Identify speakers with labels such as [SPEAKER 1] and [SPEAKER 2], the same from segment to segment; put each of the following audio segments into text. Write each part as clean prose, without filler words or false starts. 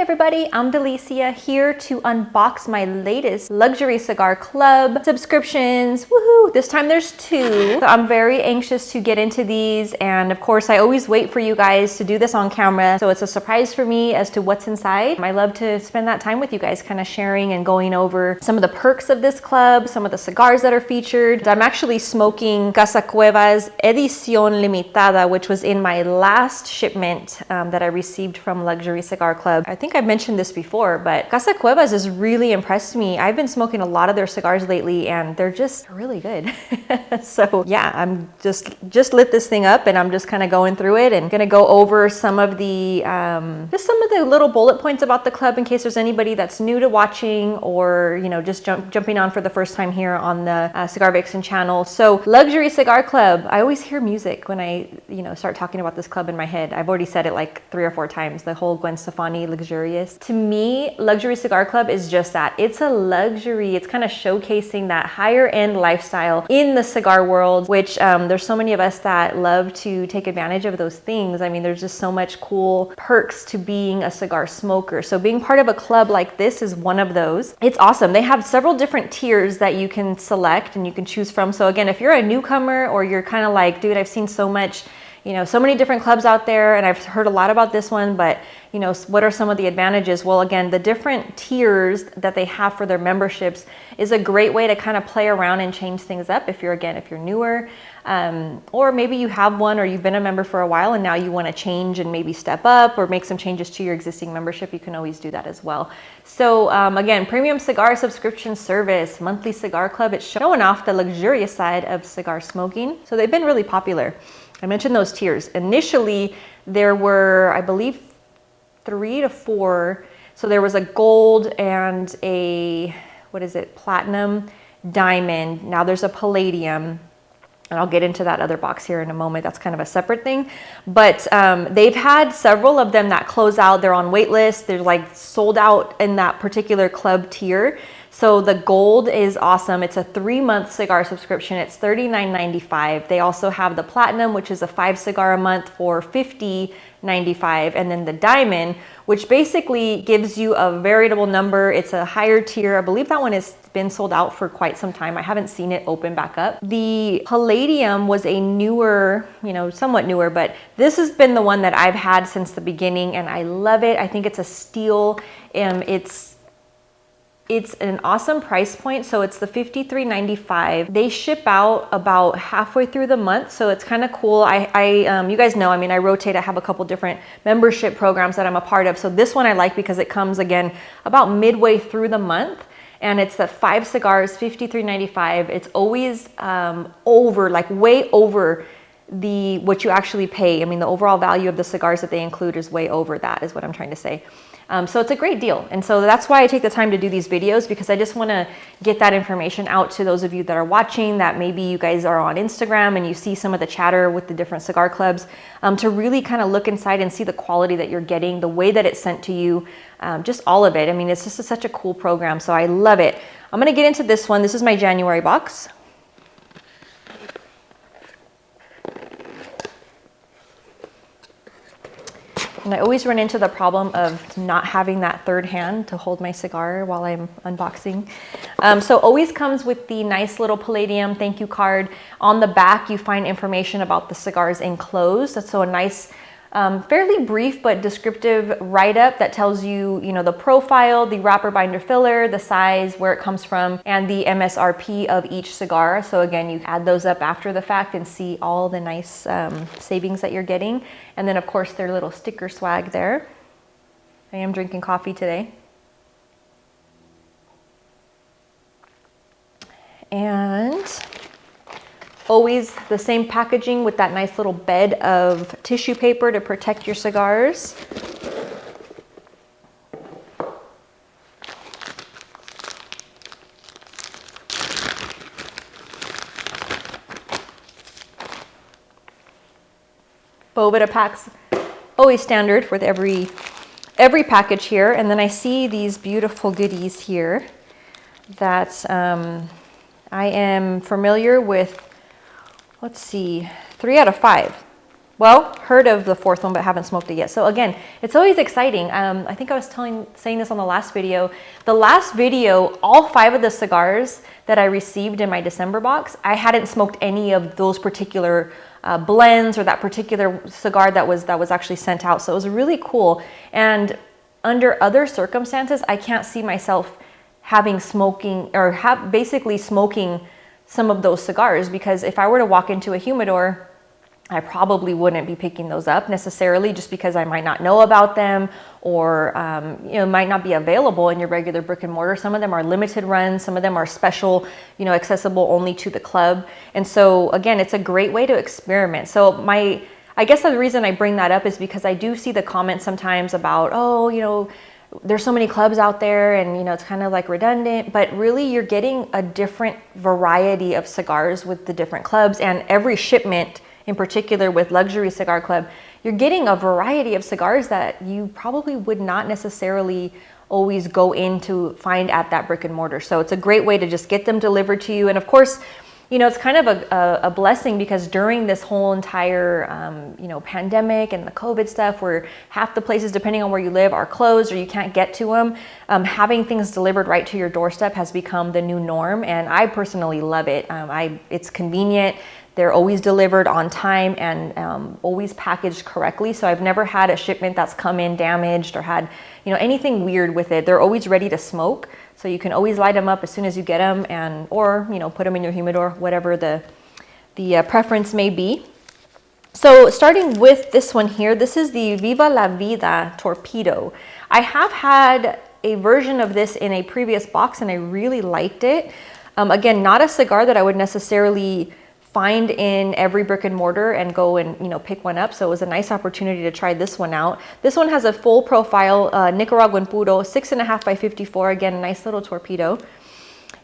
[SPEAKER 1] everybody, I'm Delicia here to unbox my latest luxury cigar club subscriptions. Woohoo! This time there's two. So I'm very anxious to get into these, and of course I always wait for you guys to do this on camera, so it's a surprise for me as to what's inside. I love to spend that time with you guys, kind of sharing and going over some of the perks of this club, some of the cigars that are featured. I'm actually smoking Casa Cueva's Edición Limitada, which was in my last shipment that I received from Luxury Cigar Club. I think I've mentioned this before, but Casa Cueva's has really impressed me. I've been smoking a lot of their cigars lately and they're just really good. So yeah, I'm just lit this thing up and I'm just kind of going through it and gonna go over some of the just some of the little bullet points about the club in case there's anybody that's new to watching or just jumping on for the first time here on the CigarVixen channel. So Luxury Cigar Club, I always hear music when I start talking about this club in my head. I've already said it like 3 or 4 times, the whole Gwen Stefani luxurious. To me, Luxury Cigar Club is just that. It's a luxury. It's kind of showcasing that higher end lifestyle in the cigar world, which there's so many of us that love to take advantage of those things. I mean, there's just so much cool perks to being a cigar smoker. So being part of a club like this is one of those. It's awesome. They have several different tiers that you can select and you can choose from. So again, if you're a newcomer or you're kind of like, dude, I've seen so much, so many different clubs out there and I've heard a lot about this one, but what are some of the advantages? Well, again, the different tiers that they have for their memberships is a great way to kind of play around and change things up if you're newer, or maybe you have one or you've been a member for a while and now you want to change and maybe step up or make some changes to your existing membership. You can always do that as well. So again, premium cigar subscription service, monthly cigar club. It's showing off the luxurious side of cigar smoking. So they've been really popular. I mentioned those tiers. Initially, there were, I believe, 3 to 4. So there was a gold and a, platinum, diamond. Now there's a palladium. And I'll get into that other box here in a moment. That's kind of a separate thing. But they've had several of them that close out. They're on wait lists. They're like sold out in that particular club tier. So the gold is awesome. It's a 3-month cigar subscription. It's $39.95. They also have the platinum, which is a 5 cigar a month for $50.95. And then the diamond, which basically gives you a variable number. It's a higher tier. I believe that one has been sold out for quite some time. I haven't seen it open back up. The palladium was a newer, somewhat newer, but this has been the one that I've had since the beginning and I love it. I think it's a steal. It's an awesome price point. So it's the $53.95. They ship out about halfway through the month. So it's kind of cool. You guys know, I rotate. I have a couple different membership programs that I'm a part of. So this one I like because it comes again about midway through the month. And it's the 5 cigars, $53.95. It's always way over what you actually pay. The overall value of the cigars that they include is way over that, is what I'm trying to say. So it's a great deal. And so that's why I take the time to do these videos, because I just want to get that information out to those of you that are watching, that maybe you guys are on Instagram and you see some of the chatter with the different cigar clubs, to really kind of look inside and see the quality that you're getting, the way that it's sent to you, just all of it. It's just such a cool program. So I love it. I'm going to get into this one. This is my January box. And I always run into the problem of not having that third hand to hold my cigar while I'm unboxing. So always comes with the nice little palladium thank you card. On the back, you find information about the cigars enclosed. So a nice, fairly brief but descriptive write-up that tells you, the profile, the wrapper, binder, filler, the size, where it comes from, and the MSRP of each cigar. So again, you add those up after the fact and see all the nice savings that you're getting. And then of course their little sticker swag there. I am drinking coffee today. And always the same packaging with that nice little bed of tissue paper to protect your cigars. Boveda packs, always standard with every package here. And then I see these beautiful goodies here that I am familiar with. Let's see, 3 out of 5. Well, heard of the fourth one, but haven't smoked it yet. So again, it's always exciting. I think I was saying this on the last video. The last video, all 5 of the cigars that I received in my December box, I hadn't smoked any of those particular blends or that particular cigar that was actually sent out. So it was really cool. And under other circumstances, I can't see myself having smoking or basically smoking some of those cigars, because if I were to walk into a humidor, I probably wouldn't be picking those up necessarily, just because I might not know about them, or might not be available in your regular brick and mortar. Some of them are limited runs, some of them are special, accessible only to the club. And so again, it's a great way to experiment. So I guess the reason I bring that up is because I do see the comments sometimes about, there's so many clubs out there and it's kind of like redundant, but really you're getting a different variety of cigars with the different clubs, and every shipment in particular with Luxury Cigar Club, you're getting a variety of cigars that you probably would not necessarily always go in to find at that brick and mortar. So it's a great way to just get them delivered to you. And of course, it's kind of a blessing, because during this whole entire, pandemic and the COVID stuff, where half the places, depending on where you live, are closed or you can't get to them, having things delivered right to your doorstep has become the new norm. And I personally love it. It's convenient. They're always delivered on time and always packaged correctly. So I've never had a shipment that's come in damaged or had, anything weird with it. They're always ready to smoke. So you can always light them up as soon as you get them, or put them in your humidor, whatever the preference may be. So starting with this one here, this is the Viva la Vida Torpedo. I have had a version of this in a previous box and I really liked it. Again, not a cigar that I would necessarily find in every brick and mortar and go and pick one up. So it was a nice opportunity to try this one out. This one has a full profile Nicaraguan puro, 6.5 by 54. Again, a nice little torpedo.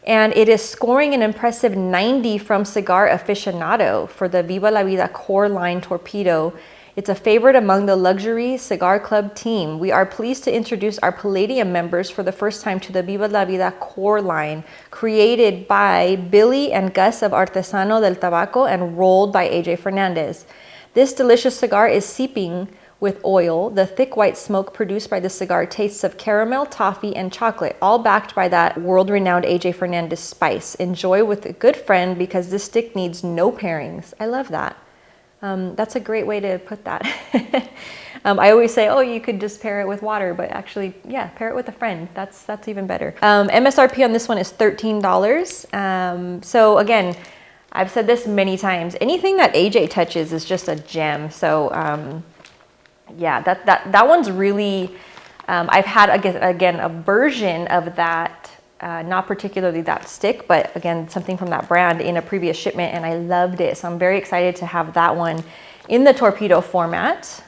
[SPEAKER 1] And it is scoring an impressive 90 from Cigar Aficionado for the Viva la Vida Core Line Torpedo. It's a favorite among the Luxury Cigar Club team. We are pleased to introduce our Palladium members for the first time to the Viva la Vida Core Line, created by Billy and Gus of Artesano del Tabaco and rolled by AJ Fernandez. This delicious cigar is seeping with oil. The thick white smoke produced by the cigar tastes of caramel, toffee, and chocolate, all backed by that world-renowned AJ Fernandez spice. Enjoy with a good friend, because this stick needs no pairings. I love that. That's a great way to put that. I always say, oh, you could just pair it with water, but actually, yeah, pair it with a friend. That's even better. MSRP on this one is $13. So again, I've said this many times. Anything that AJ touches is just a gem. So yeah, that one's really. I've had again a version of that. Not particularly that stick, but again, something from that brand in a previous shipment, and I loved it. So I'm very excited to have that one in the torpedo format.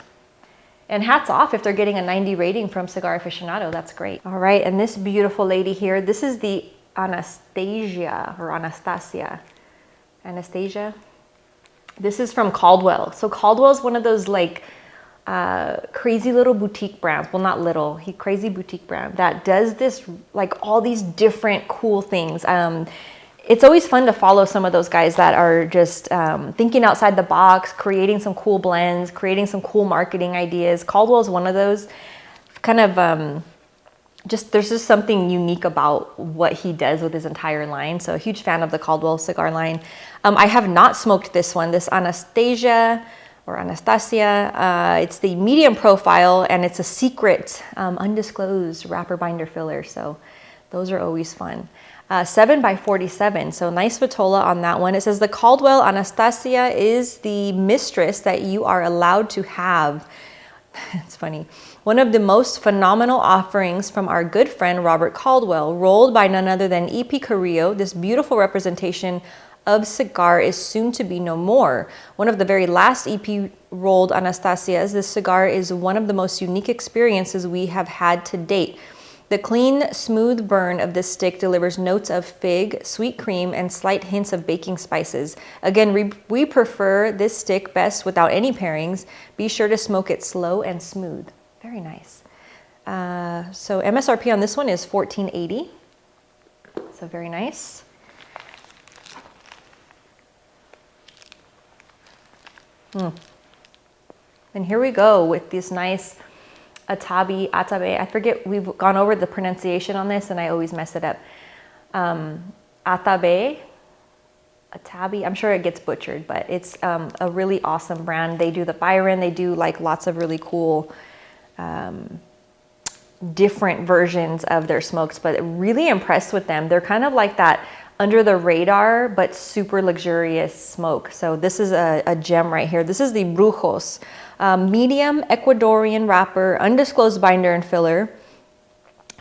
[SPEAKER 1] And hats off if they're getting a 90 rating from Cigar Aficionado. That's great. All right, and this beautiful lady here, this is the Anastasia. This is from Caldwell. So Caldwell is one of those crazy little boutique brands. Well, not little, crazy boutique brand that does this, all these different cool things. It's always fun to follow some of those guys that are just thinking outside the box, creating some cool blends, creating some cool marketing ideas. Caldwell is one of those kind of, there's just something unique about what he does with his entire line. So a huge fan of the Caldwell cigar line. I have not smoked this one, this Anastasia. It's the medium profile, and it's a secret, undisclosed wrapper binder filler. So those are always fun. 7 by 47. So nice vitola on that one. It says the Caldwell Anastasia is the mistress that you are allowed to have. It's funny. One of the most phenomenal offerings from our good friend Robert Caldwell, rolled by none other than E.P. Carrillo. This beautiful representation of cigar is soon to be no more. One of the very last EP rolled Anastasias, this cigar is one of the most unique experiences we have had to date. The clean, smooth burn of this stick delivers notes of fig, sweet cream, and slight hints of baking spices. Again, we prefer this stick best without any pairings. Be sure to smoke it slow and smooth. Very nice. So MSRP on this one is $14.80. So very nice. And here we go with this nice Atabe. I forget, we've gone over the pronunciation on this and I always mess it up. Atabe, I'm sure it gets butchered, but it's a really awesome brand. They do the Byron, they do like lots of really cool different versions of their smokes, but really impressed with them. They're kind of like that under the radar, but super luxurious smoke. So this is a gem right here. This is the Brujos, medium Ecuadorian wrapper, undisclosed binder and filler,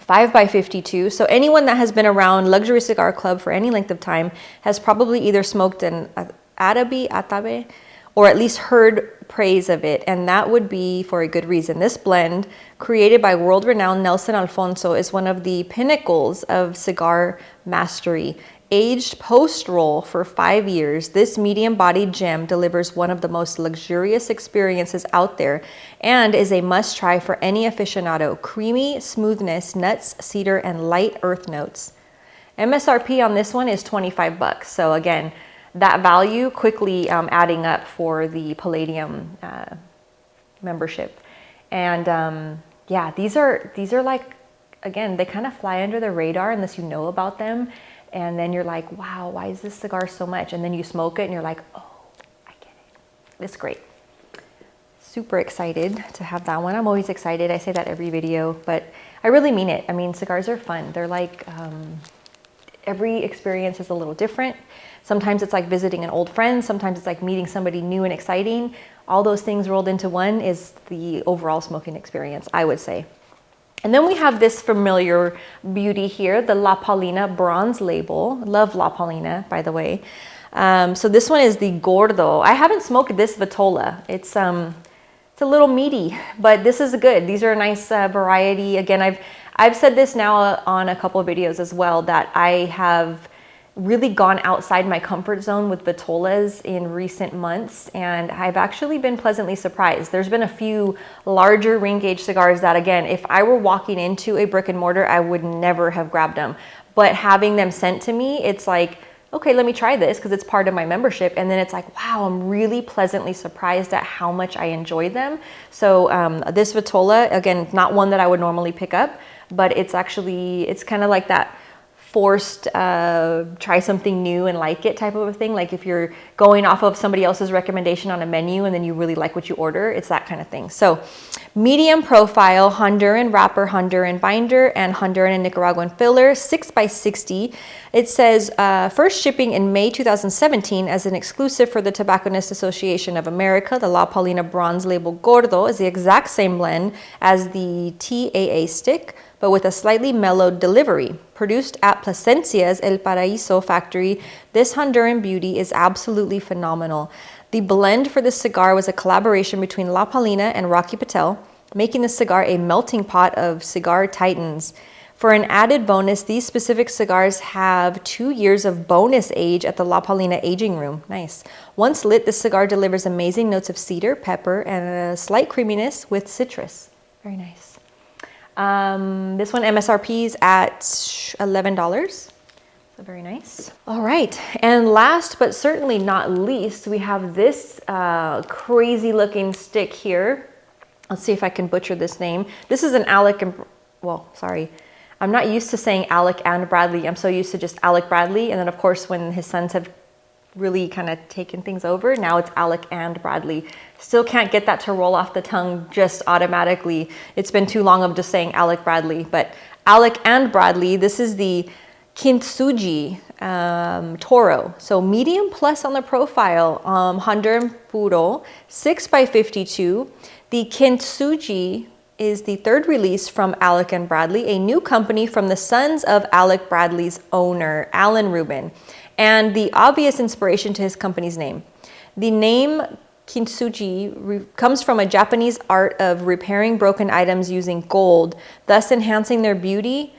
[SPEAKER 1] 5x52. So anyone that has been around Luxury Cigar Club for any length of time has probably either smoked an Atabe, or at least heard praise of it, and that would be for a good reason. This blend, created by world-renowned Nelson Alfonso, is one of the pinnacles of cigar mastery. Aged post-roll for 5 years, this medium-bodied gem delivers one of the most luxurious experiences out there and is a must-try for any aficionado. Creamy smoothness, nuts, cedar, and light earth notes. MSRP on this one is $25. So again, that value quickly adding up for the Palladium membership. And yeah, these are like, again, they kind of fly under the radar unless you know about them. And then you're like, wow, why is this cigar so much? And then you smoke it and you're like, oh, I get it. It's great. Super excited to have that one. I'm always excited. I say that every video, but I really mean it. I mean, cigars are fun. They're like, every experience is a little different. Sometimes it's like visiting an old friend. Sometimes it's like meeting somebody new and exciting. All those things rolled into one is the overall smoking experience, I would say. And then we have this familiar beauty here, the La Paulina bronze label. Love La Paulina, by the way. So this one is the Gordo. I haven't smoked this Vitola. It's a little meaty, but this is good. These are a nice variety. Again, I've said this now on a couple of videos as well, that I have really gone outside my comfort zone with Vitolas in recent months, and I've actually been pleasantly surprised. There's been a few larger ring gauge cigars that, again, if I were walking into a brick and mortar, I would never have grabbed them. But having them sent to me, it's like, okay, let me try this because it's part of my membership. And then it's like, wow, I'm really pleasantly surprised at how much I enjoyed them. So this Vitola, again, not one that I would normally pick up, but it's actually, it's kind of like that forced try something new and like it type of a thing. Like if you're going off of somebody else's recommendation on a menu and then you really like what you order, it's that kind of thing. So medium profile, Honduran wrapper, Honduran binder, and Honduran and Nicaraguan filler, 6x60. It says first shipping in May 2017 as an exclusive for the Tobacconist Association of America. The La Paulina bronze label Gordo is the exact same blend as the TAA stick, but with a slightly mellowed delivery. Produced at Plasencia's El Paraíso factory, this Honduran beauty is absolutely phenomenal. The blend for this cigar was a collaboration between La Paulina and Rocky Patel, making the cigar a melting pot of cigar titans. For an added bonus, these specific cigars have 2 years of bonus age at the La Paulina aging room. Nice. Once lit, this cigar delivers amazing notes of cedar, pepper, and a slight creaminess with citrus. Very nice. This one MSRP is at $11. So very nice. All right, and last but certainly not least, we have this crazy looking stick here. Let's see if I can butcher this name. This is an Alec and, well, sorry. I'm not used to saying Alec and Bradley. I'm so used to just Alec Bradley. And then of course, when his sons have really kind of taken things over, now it's Alec and Bradley. Still can't get that to roll off the tongue just automatically. It's been too long of just saying Alec Bradley, but Alec and Bradley, this is the Kintsugi Toro. So medium plus on the profile, Honduran Puro, 6x52. The Kintsugi is the third release from Alec and Bradley, a new company from the sons of Alec Bradley's owner, Alan Rubin, and the obvious inspiration to his company's name. The name Kintsugi comes from a Japanese art of repairing broken items using gold, thus enhancing their beauty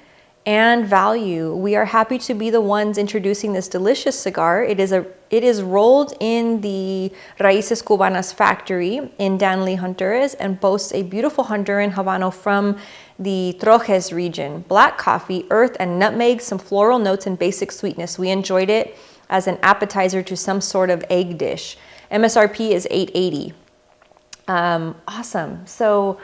[SPEAKER 1] and value. We are happy to be the ones introducing this delicious cigar. It is rolled in the Raíces Cubanas factory in Danlí, Honduras, and boasts a beautiful Honduran Habano from the Trojes region. Black coffee, earth, and nutmeg, some floral notes, and basic sweetness. We enjoyed it as an appetizer to some sort of egg dish. MSRP is $8.80. Awesome. So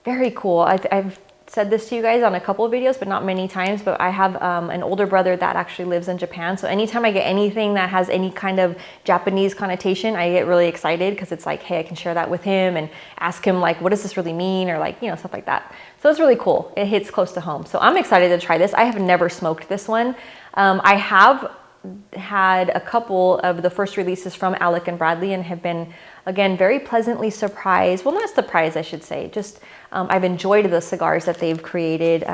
[SPEAKER 1] very cool. I've said this to you guys on a couple of videos, but not many times, but I have an older brother that actually lives in Japan. So anytime I get anything that has any kind of Japanese connotation, I get really excited because it's like, hey, I can share that with him and ask him like, what does this really mean? Or like, you know, stuff like that. So it's really cool. It hits close to home. So I'm excited to try this. I have never smoked this one. I have had a couple of the first releases from Alec and Bradley and have been, again, very pleasantly surprised. Well, not surprised, I should say. Just I've enjoyed the cigars that they've created.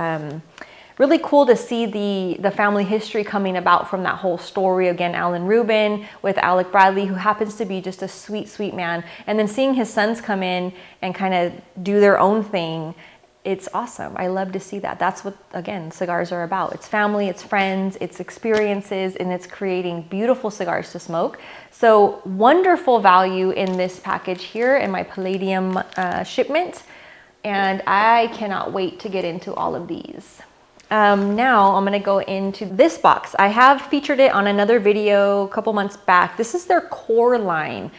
[SPEAKER 1] Really cool to see the family history coming about from that whole story. Again, Alan Rubin with Alec Bradley, who happens to be just a sweet, sweet man. And then seeing his sons come in and kind of do their own thing. It's awesome. I love to see that. That's what, again, cigars are about. It's family, it's friends, it's experiences, and it's creating beautiful cigars to smoke. So wonderful value in this package here in my Palladium shipment. And I cannot wait to get into all of these. Now I'm gonna go into this box. I have featured it on another video a couple months back. This is their core line.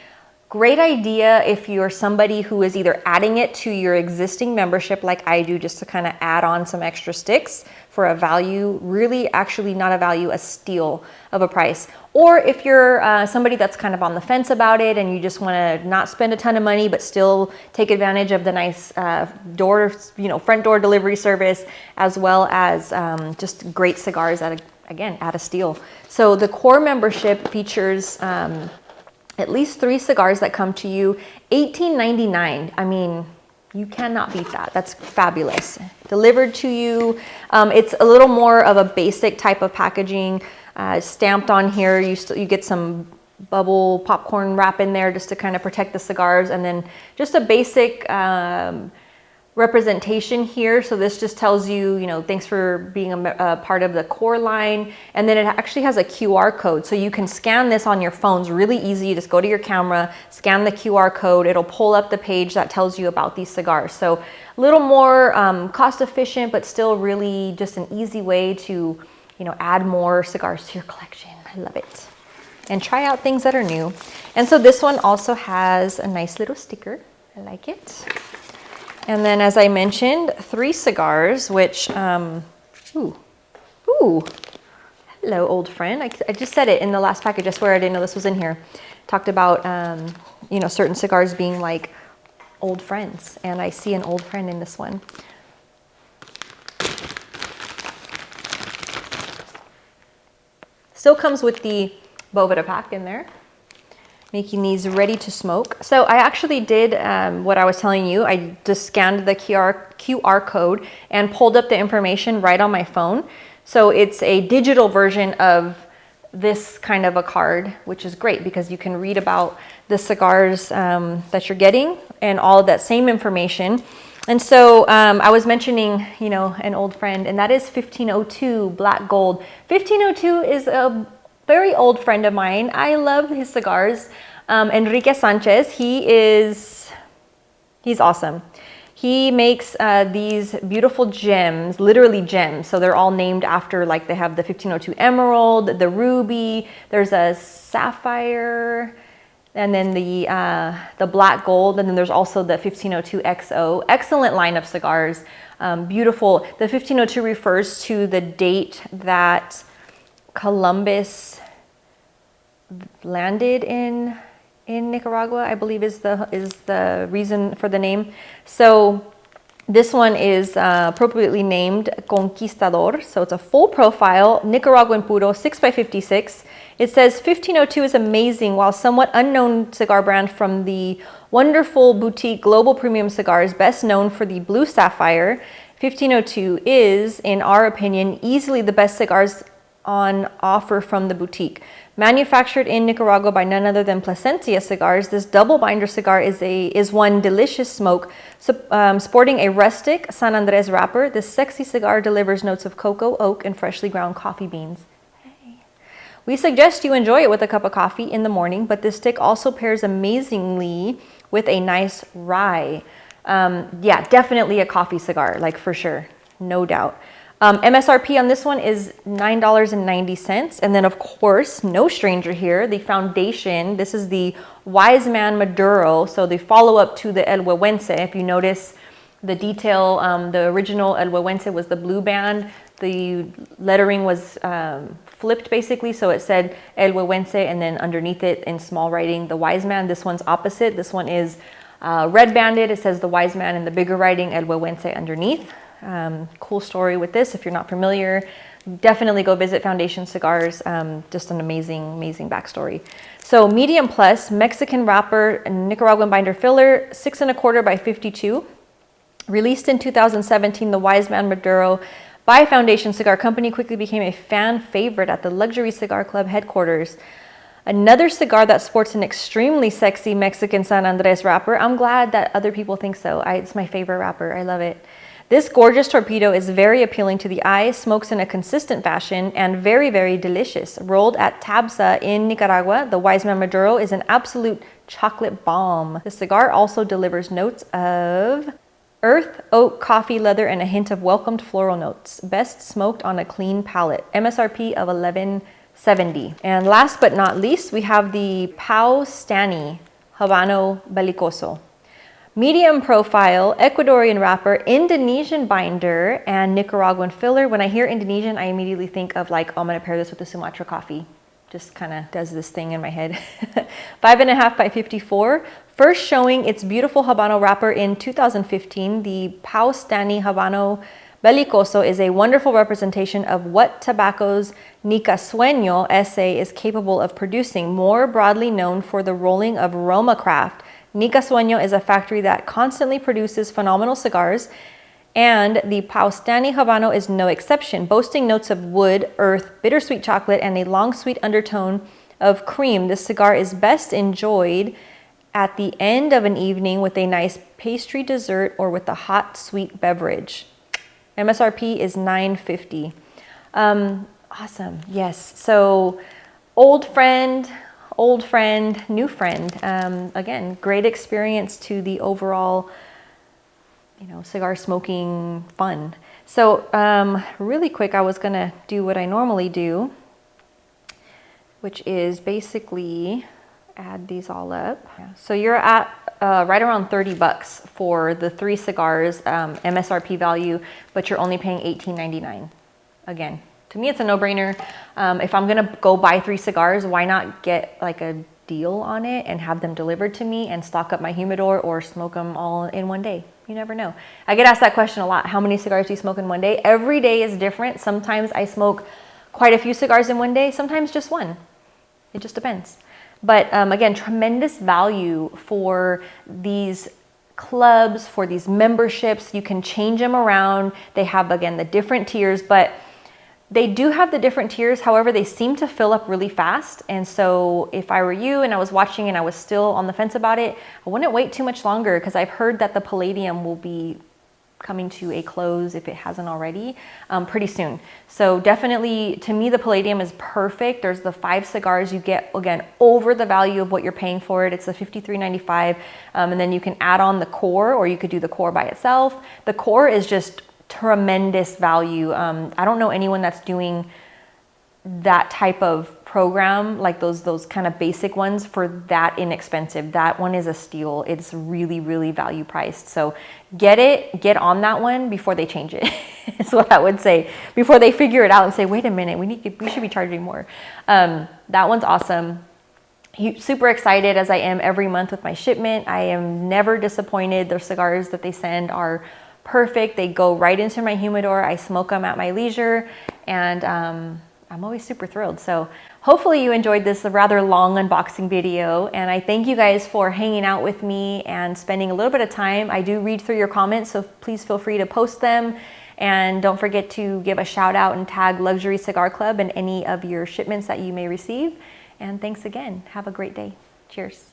[SPEAKER 1] Great idea if you're somebody who is either adding it to your existing membership like I do, just to kind of add on some extra sticks for a value, really actually not a value, a steal of a price. Or if you're somebody that's kind of on the fence about it and you just want to not spend a ton of money but still take advantage of the nice front door delivery service, as well as just great cigars at a steal. So the core membership features at least 3 cigars that come to you, $18.99. I mean, you cannot beat that. That's fabulous. Delivered to you. It's a little more of a basic type of packaging. Stamped on here, you get some bubble popcorn wrap in there just to kind of protect the cigars, and then just a basic representation here. So this just tells you, thanks for being a part of the core line. And then it actually has a QR code. So you can scan this on your phones really easy. You just go to your camera, scan the QR code. It'll pull up the page that tells you about these cigars. So a little more cost efficient, but still really just an easy way to, add more cigars to your collection. I love it. And try out things that are new. And so this one also has a nice little sticker. I like it. And then, as I mentioned, 3 cigars, which, hello, old friend. I just said it in the last package. I swear I didn't know this was in here. Talked about, certain cigars being like old friends. And I see an old friend in this one. Still comes with the Boveda pack in there, making these ready to smoke. So I actually did what I was telling you. I just scanned the QR code and pulled up the information right on my phone. So it's a digital version of this kind of a card, which is great because you can read about the cigars that you're getting and all of that same information. And so I was mentioning, an old friend, and that is 1502 Black Gold. 1502 is a very old friend of mine. I love his cigars. Enrique Sanchez, he's awesome. He makes these beautiful gems, literally gems. So they're all named after, like they have the 1502 Emerald, the Ruby, there's a Sapphire, and then the Black Gold, and then there's also the 1502 XO. Excellent line of cigars, beautiful. The 1502 refers to the date that Columbus landed in Nicaragua, I believe is the reason for the name. So this one is appropriately named Conquistador. So it's a full profile, Nicaraguan Puro, 6x56. It says 1502 is amazing, while somewhat unknown cigar brand from the wonderful boutique Global Premium Cigars, best known for the Blue Sapphire. 1502 is, in our opinion, easily the best cigars on offer from the boutique. Manufactured in Nicaragua by none other than Plasencia Cigars, this double binder cigar is one delicious smoke. Sporting a rustic San Andres wrapper, this sexy cigar delivers notes of cocoa, oak, and freshly ground coffee beans. Hey. We suggest you enjoy it with a cup of coffee in the morning, but this stick also pairs amazingly with a nice rye. Yeah, definitely a coffee cigar, like for sure, no doubt. MSRP on this one is $9.90. And then of course, no stranger here, the foundation. This is the Wise Man Maduro. So the follow-up to the El Huehuense. If you notice the detail, the original El Huehuense was the blue band. The lettering was flipped basically. So it said El Huehuense and then underneath it in small writing, the Wise Man. This one's opposite. This one is red banded. It says the Wise Man in the bigger writing, El Huehuense underneath. Cool story with this. If you're not familiar, definitely go visit Foundation Cigars. Just an amazing backstory. So medium plus, Mexican wrapper, Nicaraguan binder filler, 6 1/4 by 52. Released in 2017, the Wise Man Maduro by Foundation Cigar Company quickly became a fan favorite at the Luxury Cigar Club headquarters. Another cigar that sports an extremely sexy Mexican San Andres wrapper. I'm glad that other people think so. It's my favorite wrapper. I love it. This gorgeous torpedo is very appealing to the eye, smokes in a consistent fashion, and very delicious. Rolled at Tabsa in Nicaragua, the Wise Man Maduro is an absolute chocolate bomb. The cigar also delivers notes of earth, oak, coffee, leather, and a hint of welcomed floral notes. Best smoked on a clean palate. MSRP of $11.70. And last but not least, we have the Pau Stani Habano Belicoso. Medium profile, Ecuadorian wrapper, Indonesian binder, and Nicaraguan filler. When I hear Indonesian, I immediately think of like, oh, I'm gonna pair this with the Sumatra coffee. Just kind of does this thing in my head. 5 1/2 by 54. First showing its beautiful Habano wrapper in 2015, the Pau Stani Habano Belicoso is a wonderful representation of what tobacco's Nica Sueño SA is capable of producing, more broadly known for the rolling of Roma Craft. Nica Sueño is a factory that constantly produces phenomenal cigars, and the Pau Stani Habano is no exception, boasting notes of wood, earth, bittersweet chocolate, and a long sweet undertone of cream. This cigar is best enjoyed at the end of an evening with a nice pastry dessert or with a hot sweet beverage. MSRP is $9.50. Awesome. Yes. So old friend, new friend. Again, great experience to the overall, cigar smoking fun. So really quick, I was gonna do what I normally do, which is basically add these all up. So you're at right around $30 for the 3 cigars, MSRP value, but you're only paying $18.99. Again, to me, it's a no-brainer. If I'm gonna go buy 3 cigars, why not get like a deal on it and have them delivered to me and stock up my humidor or smoke them all in one day? You never know. I get asked that question a lot. How many cigars do you smoke in one day? Every day is different. Sometimes I smoke quite a few cigars in one day, sometimes just one. It just depends. But again, tremendous value for these clubs, for these memberships. You can change them around. They have, again, the different tiers, but they do have the different tiers. However, they seem to fill up really fast. And so if I were you and I was watching and I was still on the fence about it, I wouldn't wait too much longer, because I've heard that the Palladium will be coming to a close, if it hasn't already, pretty soon. So definitely, to me, the Palladium is perfect. There's the 5 cigars. You get, again, over the value of what you're paying for it. It's a $53.95, and then you can add on the core, or you could do the core by itself. The core is just tremendous value. I don't know anyone that's doing that type of program, like those kind of basic ones, for that inexpensive. That one is a steal. It's really value priced. So get on that one before they change it. Is what I would say, before they figure it out and say, wait a minute, we should be charging more. That one's awesome. Super excited, as I am every month with my shipment. I am never disappointed. The cigars that they send are perfect. They go right into my humidor. I smoke them at my leisure, and I'm always super thrilled. So hopefully you enjoyed this rather long unboxing video, and I thank you guys for hanging out with me and spending a little bit of time. I do read through your comments, so please feel free to post them, and don't forget to give a shout out and tag Luxury Cigar Club in any of your shipments that you may receive. And thanks again. Have a great day. Cheers.